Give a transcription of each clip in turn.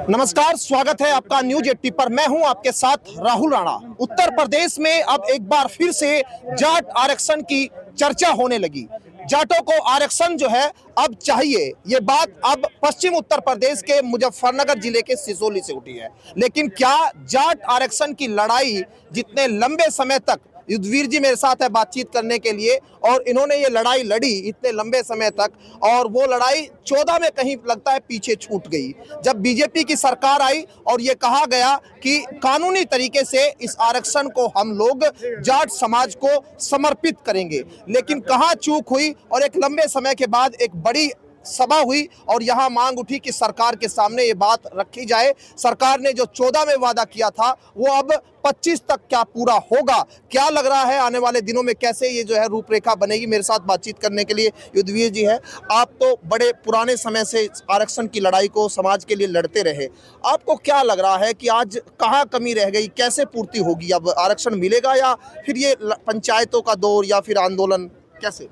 नमस्कार, स्वागत है आपका न्यूज 80 पर। मैं हूं आपके साथ राहुल राणा। उत्तर प्रदेश में अब एक बार फिर से जाट आरक्षण की चर्चा होने लगी। जाटों को आरक्षण जो है अब चाहिए, ये बात अब पश्चिम उत्तर प्रदेश के मुजफ्फरनगर जिले के सिसोली से उठी है। लेकिन क्या जाट आरक्षण की लड़ाई जितने लंबे समय तक, युद्धवीर जी मेरे साथ है बातचीत करने के लिए, और इन्होंने ये लड़ाई लड़ी इतने लंबे समय तक, और वो लड़ाई 14 में कहीं लगता है पीछे छूट गई जब बीजेपी की सरकार आई और ये कहा गया कि कानूनी तरीके से इस आरक्षण को हम लोग जाट समाज को समर्पित करेंगे। लेकिन कहां चूक हुई और एक लंबे समय के बाद एक बड़ी सभा हुई और यहां मांग उठी कि सरकार के सामने ये बात रखी जाए। सरकार ने जो 14 में वादा किया था वो अब 25 तक क्या पूरा होगा? क्या लग रहा है आने वाले दिनों में कैसे ये जो है रूपरेखा बनेगी? मेरे साथ बातचीत करने के लिए युद्धवीर जी है। आप तो बड़े पुराने समय से आरक्षण की लड़ाई को समाज के लिए लड़ते रहे। आपको क्या लग रहा है कि आज कहाँ कमी रह गई, कैसे पूर्ति होगी? अब आरक्षण मिलेगा या फिर ये पंचायतों का दौर या फिर आंदोलन, कैसे?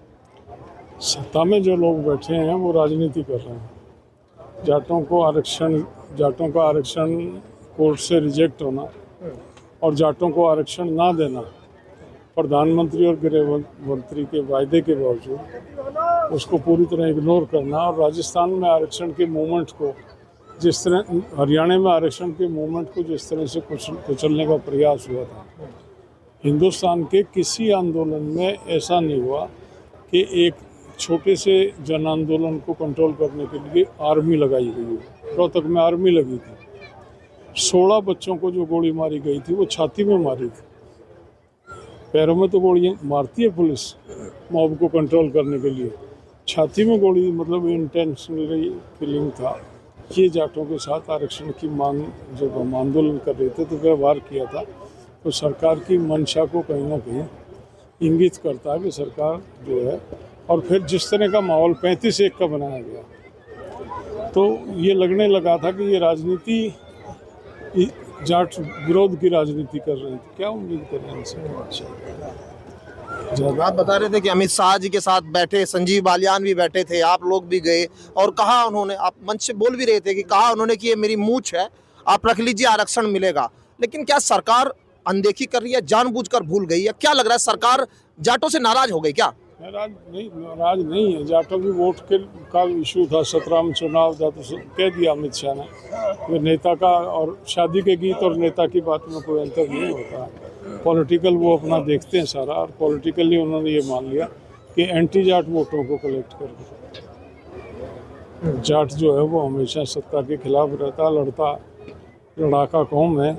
सत्ता में जो लोग बैठे हैं वो राजनीति कर रहे हैं। जाटों का आरक्षण कोर्ट से रिजेक्ट होना और जाटों को आरक्षण ना देना प्रधानमंत्री और गृह मंत्री के वायदे के बावजूद उसको पूरी तरह इग्नोर करना, और राजस्थान में आरक्षण के मूवमेंट को जिस तरह, हरियाणा में आरक्षण के मूवमेंट को जिस तरह से कुचलने का प्रयास हुआ था, हिंदुस्तान के किसी आंदोलन में ऐसा नहीं हुआ कि एक छोटे से जन आंदोलन को कंट्रोल करने के लिए आर्मी लगाई गई है। रोहतक में आर्मी लगी थी। 16 बच्चों को जो गोली मारी गई थी वो छाती में मारी थी। पैरों में तो गोली मारती है पुलिस मॉब को कंट्रोल करने के लिए, छाती में गोली मतलब इंटेंशनली किलिंग था। ये जाटों के साथ आरक्षण की मांग जब हम आंदोलन कर रहे थे तो व्यवहार किया था, तो सरकार की मंशा को कहीं ना कहीं इंगित करता है कि सरकार जो है, और फिर जिस तरह का माहौल 35-1 का बनाया गया तो ये लगने लगा था कि ये राजनीति जाट विरोध की राजनीति कर रहे थे। क्या उम्मीद कर रहे हैं इनसे? आप बता रहे थे कि अमित शाह जी के साथ बैठे, संजीव बालियान भी बैठे थे, आप लोग भी गए और कहा उन्होंने, आप मंच से बोल भी रहे थे कि कहा उन्होंने कि ये मेरी मूंछ है, आप रख लीजिए, आरक्षण मिलेगा। लेकिन क्या सरकार अनदेखी कर रही है, जानबूझकर भूल गई है? क्या लग रहा है, सरकार जाटों से नाराज हो गई क्या? नाराज नहीं है। जाटों की वोट के का इशू था, 17 में चुनाव था, तो कह दिया अमित शाह ने कि नेता का, और शादी के गीत और नेता की बात में कोई अंतर नहीं होता। पॉलिटिकल वो अपना देखते हैं सारा, और पॉलिटिकली उन्होंने ये मान लिया कि एंटी जाट वोटों को कलेक्ट कर। जाट जो है वो हमेशा सत्ता के खिलाफ रहता, लड़ाका कौम है।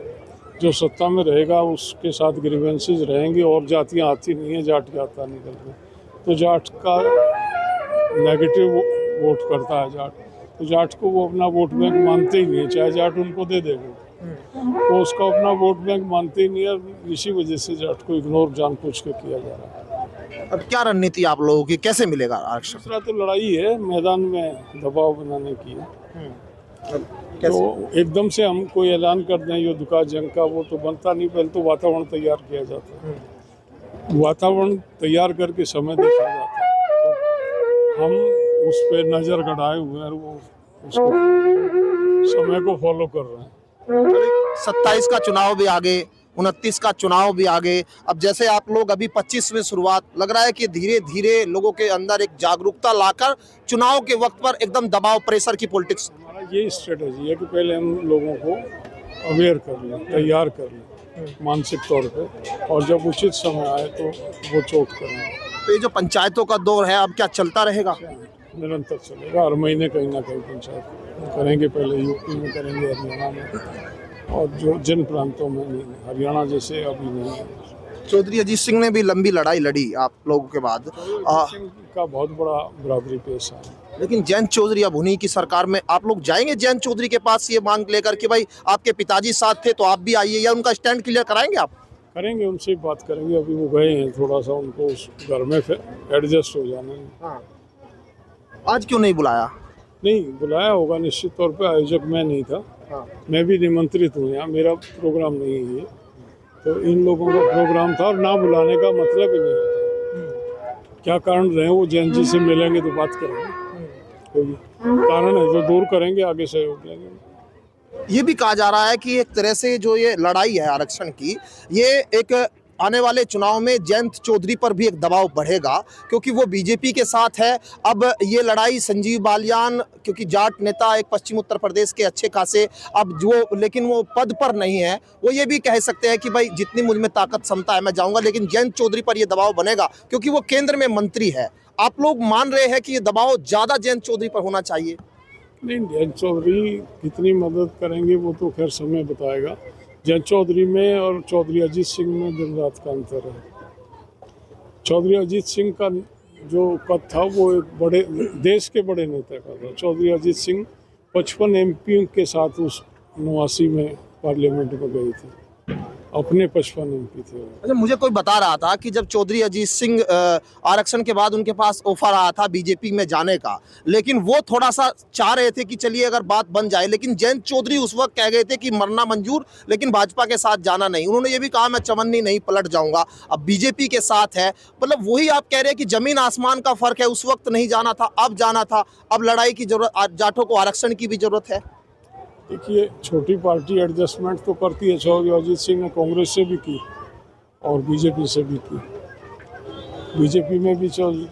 जो सत्ता में रहेगा उसके साथ ग्रीवेंसेस रहेंगे, और जातियाँ आती नहीं है, जाट जाता नहीं करते। तो जाट का नेगेटिव वोट करता है जाट, तो जाट को वो अपना वोट बैंक मानते ही नहीं है, चाहे जाट उनको दे देगा तो उसका अपना वोट बैंक मानते ही नहीं है। इसी वजह से जाट को इग्नोर जानबूझ के किया जा रहा है। अब क्या रणनीति आप लोगों की, कैसे मिलेगा आरक्षण? दूसरा तो लड़ाई है, मैदान में दबाव बनाने की है। तो एकदम से हम कोई ऐलान कर दें युद्ध का, जंग का, वो तो बनता नहीं। पहले तो वातावरण तैयार किया जाता है, वातावरण तैयार करके समय देखा जाता है। तो हम उस पर नज़र गड़ाए हुए हैं, वो उसको समय को फॉलो कर रहे हैं। 27 का चुनाव भी आगे, 29 का चुनाव भी आगे। अब जैसे आप लोग अभी 25 में शुरुआत, लग रहा है कि धीरे धीरे लोगों के अंदर एक जागरूकता लाकर चुनाव के वक्त पर एकदम दबाव, प्रेशर की पॉलिटिक्स। हमारा ये स्ट्रेटेजी है कि पहले हम लोगों को अवेयर कर लें, तैयार कर लें मानसिक तौर पे, और जब उचित समय आए तो वो चोट करें। तो ये जो पंचायतों का दौर है अब क्या चलता रहेगा? निरंतर चलेगा, हर महीने कहीं ना कहीं पंचायत करेंगे। पहले यूपी में करेंगे, हरियाणा में, और जो जिन प्रांतों में नहीं, हरियाणा जैसे अभी नहीं है। चौधरी अजीत सिंह ने भी लंबी लड़ाई लड़ी आप लोगों के बाद, का बहुत बड़ा बराबरी पेश है। लेकिन जयंत चौधरी अब उन्हीं की सरकार में, आप लोग जाएंगे जयंत चौधरी के पास ये मांग लेकर कि भाई आपके पिताजी साथ थे तो आप भी आइए, या उनका स्टैंड क्लियर कराएंगे आप? करेंगे, उनसे बात करेंगे। अभी वो गए हैं, थोड़ा सा उनको उस घर में एडजस्ट हो जाना है। हाँ। आज क्यों नहीं बुलाया? नहीं बुलाया होगा निश्चित तौर पे, आयोजक मैं नहीं था। हाँ। मैं भी निमंत्रित हूँ, यहाँ मेरा प्रोग्राम नहीं है ये, तो इन लोगों का प्रोग्राम था, और ना बुलाने का मतलब ही नहीं होता। क्या कारण रहे वो जैन जी से मिलेंगे तो बात करेंगे, कोई कारण है तो दूर करेंगे, आगे सहयोग लेंगे। ये भी कहा जा रहा है कि एक तरह से जो ये लड़ाई है आरक्षण की, ये एक आने वाले चुनाव में जयंत चौधरी पर भी एक दबाव बढ़ेगा, क्योंकि वो बीजेपी के साथ है। अब ये लड़ाई संजीव बालियान, क्योंकि जाट नेता एक पश्चिम उत्तर प्रदेश के अच्छे खासे, अब जो लेकिन वो पद पर नहीं है, वो ये भी कह सकते हैं कि भाई जितनी मुझ में ताकत क्षमता है मैं जाऊंगा, लेकिन जयंत चौधरी पर ये दबाव बनेगा क्योंकि वो केंद्र में मंत्री है। आप लोग मान रहे हैं कि ये दबाव ज़्यादा जयंत चौधरी पर होना चाहिए? नहीं, जयंत चौधरी कितनी मदद करेंगे वो तो खैर समय बताएगा। जयंत चौधरी में और चौधरी अजीत सिंह में दिन रात का अंतर है। चौधरी अजीत सिंह का जो कद था वो एक बड़े देश के बड़े नेता का था। चौधरी अजीत सिंह 55 MP के साथ उस 89 में पार्लियामेंट में गए थे, अपने 55 MP थे। अच्छा, मुझे कोई बता रहा था कि जब चौधरी अजीत सिंह आरक्षण के बाद उनके पास ऑफर आया था बीजेपी में जाने का, लेकिन वो थोड़ा सा चाह रहे थे कि चलिए अगर बात बन जाए, लेकिन जयंत चौधरी उस वक्त कह गए थे कि मरना मंजूर, लेकिन भाजपा के साथ जाना नहीं। उन्होंने ये भी कहा मैं चवन्नी नहीं पलट जाऊंगा, अब बीजेपी के साथ है। मतलब वही आप कह रहे हैं कि जमीन आसमान का फर्क है, उस वक्त नहीं जाना था, अब जाना था, अब लड़ाई की जरूरत, जाटों को आरक्षण की भी जरूरत है। देखिए, छोटी पार्टी एडजस्टमेंट तो करती है। चौधरी अजीत सिंह ने कांग्रेस से भी की और बीजेपी से भी की। बीजेपी में भी चौधरी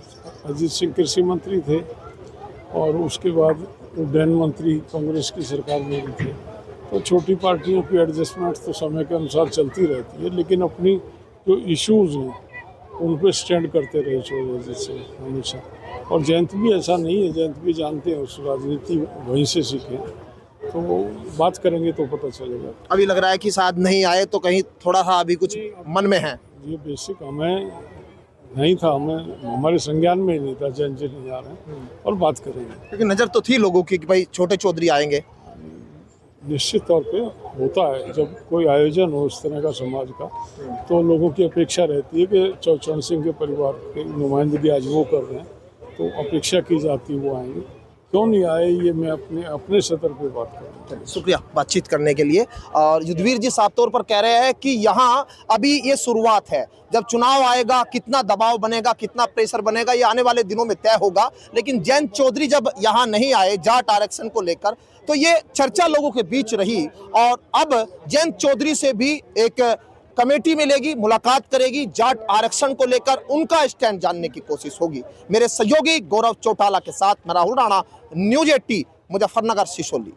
अजीत सिंह कृषि मंत्री थे और उसके बाद उड्डयन मंत्री कांग्रेस की सरकार में भी थे। तो छोटी पार्टियों की एडजस्टमेंट तो समय के अनुसार चलती रहती है, लेकिन अपनी जो इश्यूज़ हैं उन पर स्टैंड करते रहे चौधरी अजीत सिंह हमेशा। और जयंत भी ऐसा नहीं है, जयंत भी जानते हैं, उस राजनीति वहीं से सीखे। तो बात करेंगे तो पता चलेगा। अभी लग रहा है कि शायद नहीं आए तो कहीं थोड़ा सा अभी कुछ मन में है। ये बेसिक हमें नहीं था, हमें हमारे संज्ञान में ही नहीं था, जैन जी नहीं आ रहे हैं और बात करेंगे। क्योंकि नज़र तो थी लोगों की कि भाई छोटे चौधरी आएंगे। निश्चित तौर पे होता है, जब कोई आयोजन हो इस तरह का समाज का, तो लोगों की अपेक्षा रहती है कि चौचरण सिंह के परिवार की नुमाइंदगी आज वो कर रहे हैं, तो अपेक्षा की जाती है वो आएंगे। क्यों नहीं आए, ये मैं अपने सतर पे बात करूँ। शुक्रिया बातचीत करने के लिए। और युद्धवीर जी साफ तौर पर कह रहे हैं कि यहाँ अभी ये शुरुआत है, जब चुनाव आएगा कितना दबाव बनेगा, कितना प्रेशर बनेगा, ये आने वाले दिनों में तय होगा। लेकिन जयंत चौधरी जब यहाँ नहीं आए जाट आरक्षण को लेकर, तो ये चर्चा लोगों के बीच रही और अब जयंत चौधरी से भी एक कमेटी मिलेगी, मुलाकात करेगी, जाट आरक्षण को लेकर उनका स्टैंड जानने की कोशिश होगी। मेरे सहयोगी गौरव चौटाला के साथ मैं राहुल राणा, न्यूज़ 18 मुजफ्फरनगर सिसोली।